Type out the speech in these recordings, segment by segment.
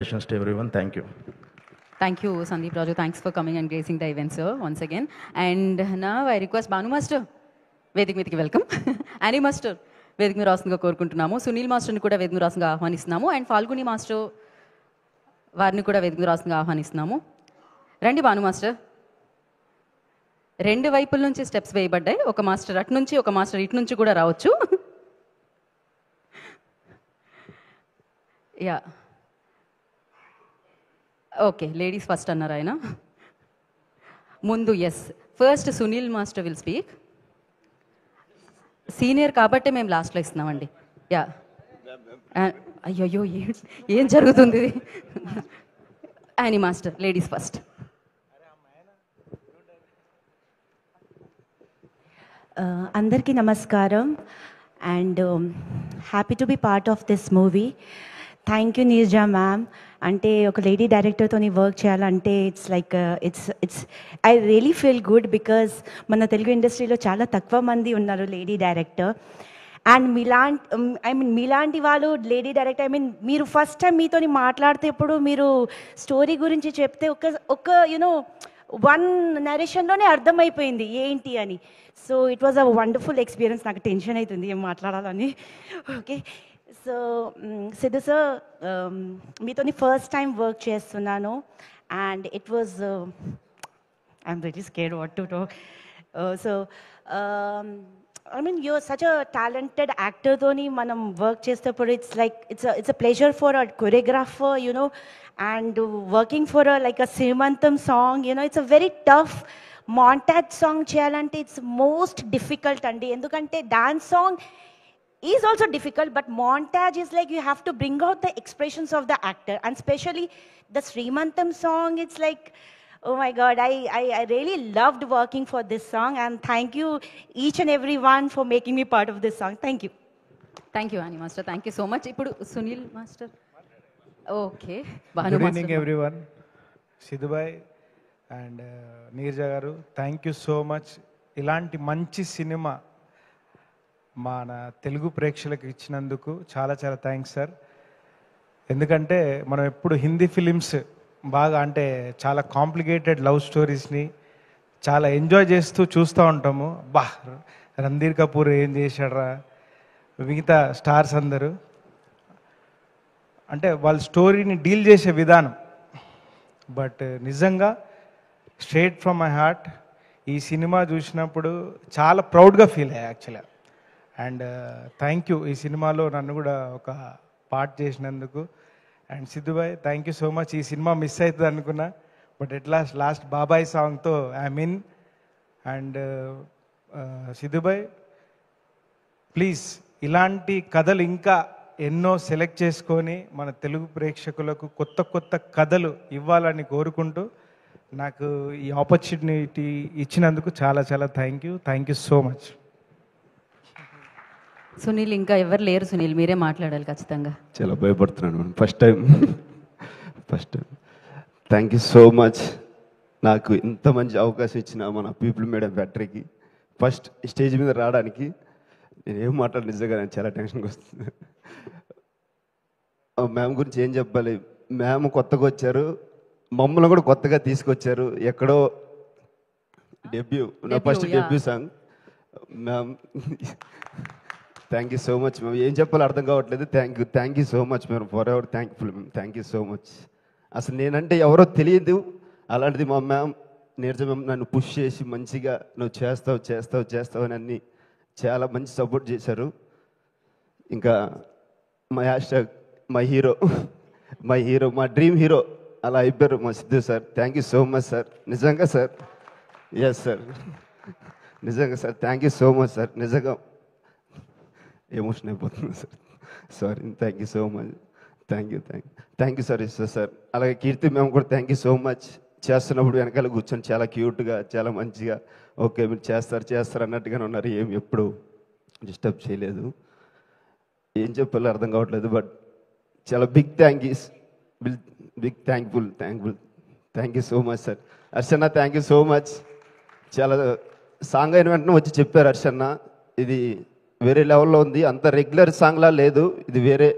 Congratulations to everyone. Thank you. Thank you, Sandeep Raju. Thanks for coming and gracing the event, sir, once again. And now I request Banu Master, వేదిక మీదకి welcome. Annie master వేదిక మీద రాస్తుందిగా కోరుకుంటున్నాము. సునీల్ మాస్టర్ని కూడా వేదిక మీద రాస్తుందిగా ఆహ్వానిస్తున్నాము. అండ్ ఫాల్గుని మాస్టర్ వారిని కూడా వేదిక మీద రాస్తుందిగా ఆహ్వానిస్తున్నాము. రండి భాను మాస్టర్. రెండు వైపుల నుంచి స్టెప్స్ వేయబడ్డాయి. ఒక మాస్టర్ అటు నుంచి, ఒక మాస్టర్ ఇటు నుంచి కూడా రావచ్చు. యా, ఓకే, లేడీస్ ఫస్ట్ అన్నారు ఆయన ముందు. Yes, first Sunil master will speak. Senior కాబట్టి మేము లాస్ట్లో ఇస్తున్నామండి. యా, అయ్యో ఏం జరుగుతుంది? Annie master, ladies first. అందరికీ నమస్కారం and happy to be part of this movie. Thank you Neerja ma'am. అంటే ఒక లేడీ డైరెక్టర్తో వర్క్ చేయాలంటే it's I really feel good because మన తెలుగు ఇండస్ట్రీలో చాలా తక్కువ మంది ఉన్నారు లేడీ డైరెక్టర్. అండ్ మీలాంటి వాళ్ళు లేడీ డైరెక్టర్, మీరు ఫస్ట్ టైం మీతో మాట్లాడితే మీరు స్టోరీ గురించి చెప్తే ఒక యూనో వన్ నరేషన్లోనే అర్థమైపోయింది ఏంటి అని. So it was a wonderful experience. నాకు టెన్షన్ అవుతుంది ఏం మాట్లాడాలని. ఓకే, సో సిద్ధు సార్, మీతో ఫస్ట్ టైం వర్క్ చేస్తున్నాను and it was I'm very scared what to talk. So you're such a talented actor తోని మనం వర్క్ చేసేటప్పుడు it's a pleasure for a choreographer, and working for a శ్రీమంతం song, it's a very tough montage song చేయాలంటే it's most difficult అండి. ఎందుకంటే dance song is also difficult, but montage is you have to bring out the expressions of the actor, and especially the Srimantam song, it's oh my God, I really loved working for this song, and thank you each and everyone for making me part of this song. Thank you. Thank you Annie master, thank you so much. ఇప్పుడు Sunil master. Okay, good evening everyone. Siddhubhai and Neerja garu, thank you so much. ఇలాంటి మంచి cinema మన తెలుగు ప్రేక్షకులకు ఇచ్చినందుకు చాలా చాలా thanks sir. ఎందుకంటే మనం ఎప్పుడు హిందీ ఫిలిమ్స్ బాగా అంటే చాలా కాంప్లికేటెడ్ లవ్ స్టోరీస్ని చాలా ఎంజాయ్ చేస్తూ చూస్తూ ఉంటాము. రణ్ధీర్ కపూర్ ఏం చేశాడరా, మిగతా స్టార్స్ అందరూ అంటే వాళ్ళ స్టోరీని డీల్ చేసే విధానం. బట్ నిజంగా స్ట్రేట్ ఫ్రమ్ మై హార్ట్ ఈ సినిమా చూసినప్పుడు చాలా ప్రౌడ్గా ఫీల్ అయ్యా యాక్చువల్గా. అండ్ థ్యాంక్ యూ ఈ సినిమాలో నన్ను కూడా ఒక పార్ట్ చేసినందుకు. And Siddhubhai, thank you so much. ఈ సినిమా మిస్ అవుతుంది అనుకున్నా, బట్ ఎట్ లాస్ట్ బాబాయ్ సాంగ్తో I'm in. And Siddhubhai, please ఇలాంటి కథలు ఇంకా ఎన్నో సెలెక్ట్ చేసుకొని మన తెలుగు ప్రేక్షకులకు కొత్త కొత్త కథలు ఇవ్వాలని కోరుకుంటూ నాకు ఈ ఆపర్చునిటీ ఇచ్చినందుకు చాలా చాలా thank you so much. Sunil, ఇంకా ఎవరు లేరు సునీల్, మీరే మాట్లాడాలి ఖచ్చితంగా. చాలా భయపడుతున్నాను first time. Thank you so much. నాకు ఇంత మంచి అవకాశం ఇచ్చిన మన పీపుల్ మేడం ఫ్యాక్టరీకి ఫస్ట్ స్టేజ్ మీద రావడానికి నేను ఏం మాట్లాడి నిజంగా నేను చాలా టెన్షన్గా వస్తుంది. మ్యామ్ గురించి ఏం చెప్పాలి, మ్యామ్ కొత్తగా వచ్చారు, మమ్మల్ని కూడా కొత్తగా తీసుకొచ్చారు. ఎక్కడో నా first debut song. Ma'am thank you so much ma'am. ఏం చెప్పాలో అర్థం కావట్లేదు. Thank you so much ma'am. For ever thankful ma'am. Thank you so much. అసలు నేనంటే ఎవరో తెలియదు, అలాంటిది మా మ్యామ్ నీరజ మ్యామ్ నన్ను పుష్ చేసి మంచిగా నువ్వు చేస్తావు అని అన్ని చాలా మంచి సపోర్ట్ చేశారు. ఇంకా మా హ్యాష్ట్యాగ్ మై హీరో మా డ్రీమ్ హీరో అలా అయిపోయారు మా Siddhu sir. Thank you so much sir. నిజంగా సార్, ఎస్ సార్, నిజంగా sir thank you so much sir. నిజంగా ఎమోషన్ అయిపోతుంది sir, sorry. Thank you so much. Thank you sir. ఇస్తా సార్. అలాగే కీర్తి మేము కూడా థ్యాంక్ యూ సో మచ్. చేస్తున్నప్పుడు వెనకాల కూర్చొని చాలా క్యూట్గా చాలా మంచిగా ఓకే మీరు చేస్తారు అన్నట్టుగానే ఉన్నారు. ఏం ఎప్పుడు డిస్టర్బ్ చేయలేదు. ఏం చెప్పాలో అర్థం కావట్లేదు, బట్ చాలా big thankful. Thank you so much sir. హర్షన్న థ్యాంక్ యూ సో మచ్. చాలా సాంగ్ అయిన వెంటనే వచ్చి చెప్పారు హర్షన్న, ఇది వేరే లెవెల్లో ఉంది, అంత రెగ్యులర్ సాంగ్లా లేదు, ఇది వేరే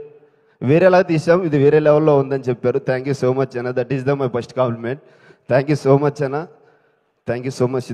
వేరేలా తీసాం, ఇది వేరే లెవెల్లో ఉందని చెప్పారు. థ్యాంక్ యూ సో మచ్ అన్న. That is my first compliment. Thank you so much అన్న. Thank you so much.